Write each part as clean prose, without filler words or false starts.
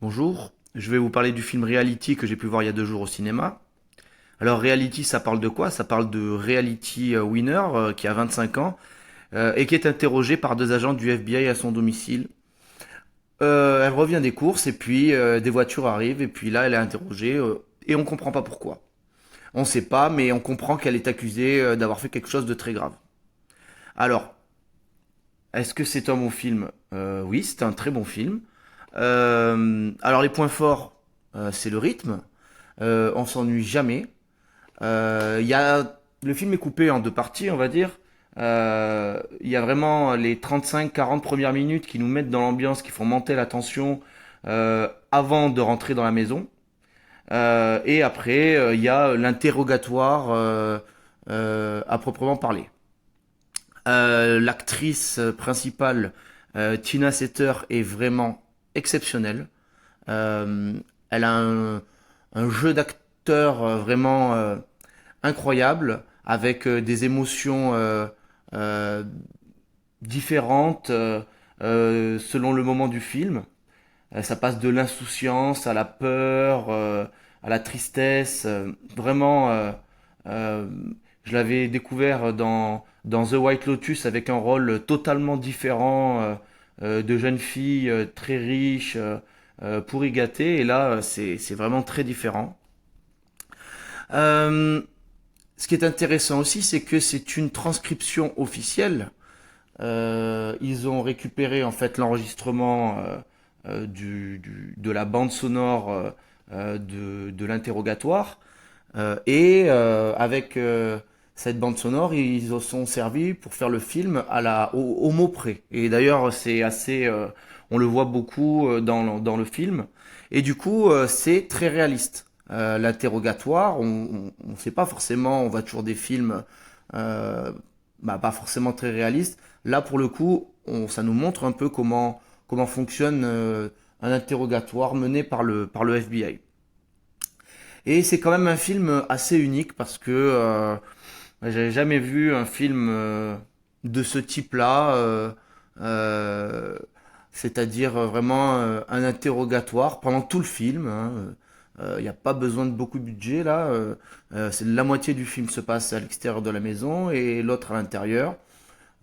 Bonjour, je vais vous parler du film Reality que j'ai pu voir il y a 2 jours au cinéma. Alors Reality, ça parle de quoi? Ça parle de Reality Winner qui a 25 ans et qui est interrogé par 2 agents du FBI à son domicile. Elle revient des courses et puis des voitures arrivent et puis là elle est interrogée et on comprend pas pourquoi. On sait pas, mais on comprend qu'elle est accusée d'avoir fait quelque chose de très grave. Alors, est-ce que c'est un bon film? Oui, c'est un très bon film. Alors les points forts, c'est le rythme. On s'ennuie jamais. Le film est coupé en 2 parties, on va dire. Il y a vraiment les 35-40 premières minutes qui nous mettent dans l'ambiance, qui font monter la tension avant de rentrer dans la maison. Et après, il y a l'interrogatoire à proprement parler. L'actrice principale, Tina Setter, est vraiment exceptionnelle. Euh, Elle a un jeu d'acteur vraiment incroyable, avec des émotions euh, différentes selon le moment du film. Ça passe de l'insouciance à la peur, à la tristesse. Vraiment, euh, je l'avais découvert dans The White Lotus avec un rôle totalement différent de jeune fille très riche, pourri gâtée. Et là, c'est vraiment très différent. Euh, Ce qui est intéressant aussi, c'est que c'est une transcription officielle. Ils ont récupéré en fait l'enregistrement de la bande sonore de l'interrogatoire avec cette bande sonore, ils se sont servis pour faire le film au mot près. Et d'ailleurs, c'est assez, on le voit beaucoup dans le film. Et du coup, c'est très réaliste. L'interrogatoire, on ne sait pas forcément, on voit toujours des films pas forcément très réalistes. Là, pour le coup, ça nous montre un peu comment fonctionne un interrogatoire mené par le FBI. Et c'est quand même un film assez unique parce que j'avais jamais vu un film de ce type-là, euh, c'est-à-dire vraiment un interrogatoire pendant tout le film. Il n'y a pas besoin de beaucoup de budget là. C'est la moitié du film se passe à l'extérieur de la maison et l'autre à l'intérieur.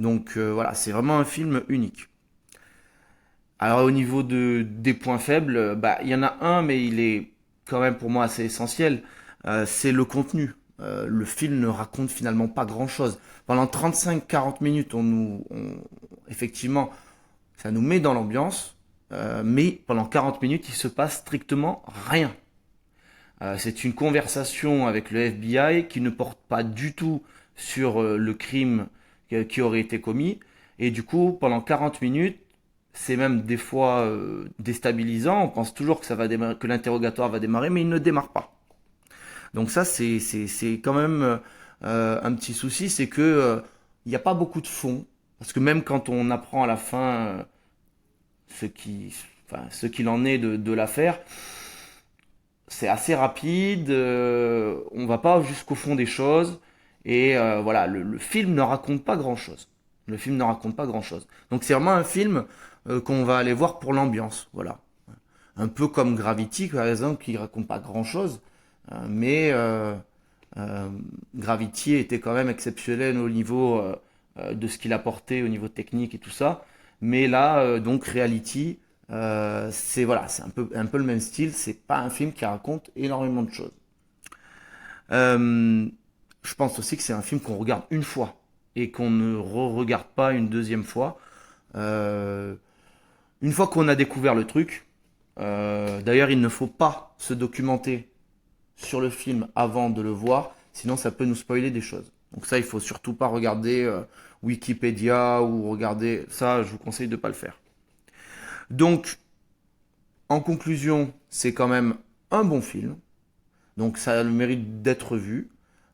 Donc voilà, c'est vraiment un film unique. Alors au niveau des points faibles, il y en a un, mais il est quand même pour moi assez essentiel. C'est le contenu. Le film ne raconte finalement pas grand-chose. Pendant 35-40 minutes, effectivement, ça nous met dans l'ambiance, mais pendant 40 minutes, il se passe strictement rien. C'est une conversation avec le FBI qui ne porte pas du tout sur le crime qui aurait été commis. Et du coup, pendant 40 minutes, c'est même des fois déstabilisant. On pense toujours que ça va démarrer, que l'interrogatoire va démarrer, mais il ne démarre pas. Donc ça, c'est quand même un petit souci, c'est que il n'y a pas beaucoup de fond, parce que même quand on apprend à la fin ce qui, ce qu'il en est de l'affaire, c'est assez rapide. On va pas jusqu'au fond des choses, et voilà, le film ne raconte pas grand-chose. Le film ne raconte pas grand-chose. Donc c'est vraiment un film qu'on va aller voir pour l'ambiance, voilà. Un peu comme Gravity, par exemple, qui raconte pas grand-chose, mais Gravity était quand même exceptionnel au niveau de ce qu'il apportait au niveau technique et tout ça. Mais là, donc Reality, c'est voilà, c'est un peu le même style. C'est pas un film qui raconte énormément de choses. Euh, je pense aussi que c'est un film qu'on regarde une fois et qu'on ne re-regarde pas une deuxième fois. Euh, une fois qu'on a découvert le truc, d'ailleurs, il ne faut pas se documenter sur le film avant de le voir, sinon ça peut nous spoiler des choses. Donc ça, il faut surtout pas regarder Wikipédia ou regarder ça. Je vous conseille de pas le faire. Donc, en conclusion, c'est quand même un bon film. Donc ça a le mérite d'être vu.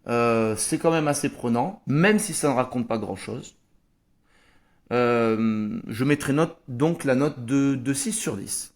C'est quand même assez prenant, même si ça ne raconte pas grand-chose. Je mettrai donc la note de 6 sur 10.